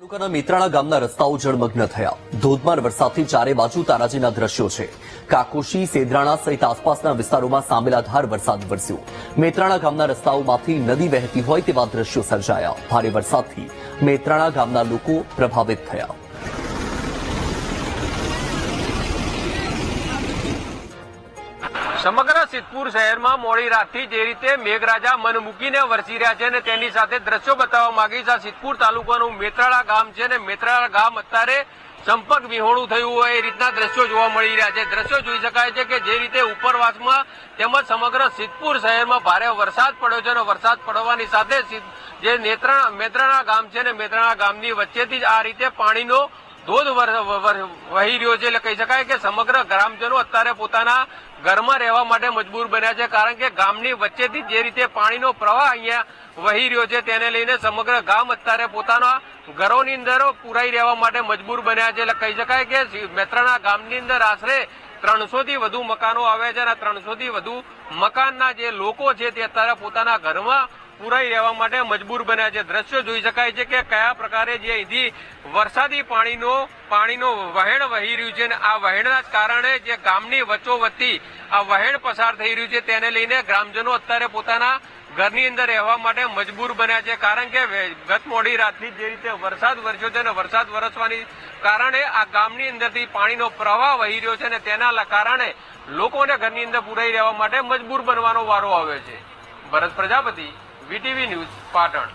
તાલુકાના મેત્રાણા ગામના રસ્તાઓ જળમગ્ન થયા। ધોધમાર વરસાદથી ચારે બાજુ તારાજીના દ્રશ્યો છે। કાકોશી, સેદરાણા સહિત આસપાસના વિસ્તારોમાં સામેલાધાર વરસાદ વરસ્યો। મેત્રાણા ગામના રસ્તાઓમાંથી નદી વહેતી હોય તેવા દ્રશ્યો સર્જાયા। ભારે વરસાદથી મેત્રાણા ગામના લોકો પ્રભાવિત થયા। સમગ્ર સિદ્ધપુર શહેરમાં મોડી રાતથી જે રીતે મેઘરાજા મન મૂકીને વરસી રહ્યા છે અને તેની સાથે દ્રશ્યો બતાવવા માંગીશ। આ સિદ્ધપુર તાલુકાનું મેત્રાણા ગામ છે અને મેત્રાણા ગામ અત્યારે સંપર્ક વિહોણું થયું હોય એ રીતના દ્રશ્યો જોવા મળી રહ્યા છે। દ્રશ્યો જોઈ શકાય છે કે જે રીતે ઉપરવાસમાં તેમજ સમગ્ર સિદ્ધપુર શહેરમાં ભારે વરસાદ પડ્યો છે અને વરસાદ પડવાની સાથે જે મેત્રાણા ગામ છે અને મેત્રાણા ગામની વચ્ચેથી જ આ રીતે પાણીનો ધોધ વહી રહ્યો છે। એટલે કહી શકાય કે સમગ્ર ગ્રામજનો અત્યારે પોતાના ઘરમાં રહેવા માટે મજબૂર બન્યા છે, કારણ કે ગામની વચ્ચેથી જે રીતે પાણીનો પ્રવાહ અહીંયા વહી રહ્યો છે તેને લઈને સમગ્ર ગામ અત્યારે પોતાના ઘરોની અંદર પુરાઈ રહેવા માટે મજબૂર બન્યા છે। એટલે કહી શકાય કે મેત્રાણા ગામની અંદર આશરે 300 થી વધુ મકાનો આવ્યા છે અને 300 થી વધુ મકાનના જે લોકો છે તે અત્યારે પોતાના ઘરમાં પુરાઈ રહેવા માટે મજબૂર બન્યા છે। દ્રશ્યો જોઈ શકાય છે કે કયા પ્રકારે જે અહીંથી વરસાદી પાણીનો વહેણ વહી રહ્યું છે અને આ વહેણના કારણે જે ગામની વચ્ચોવચ્ચી આ વહેણ પસાર થઈ રહ્યું છે તેને લઈને ગ્રામજનો અત્યારે પોતાના ઘરની અંદર રહેવા માટે મજબૂર બન્યા છે, કારણ કે ગત મોડી રાતથી જે રીતે વરસાદ વરસ્યો છે અને વરસાદ વરસવાની કારણે આ ગામની અંદરથી પાણીનો પ્રવાહ વહી રહ્યો છે અને તેના કારણે લોકોને ઘરની અંદર પુરાઈ રહેવા માટે મજબૂર બનવાનો વારો આવ્યો છે। ભરત પ્રજાપતિ, VTV ન્યૂઝ, પાટણ।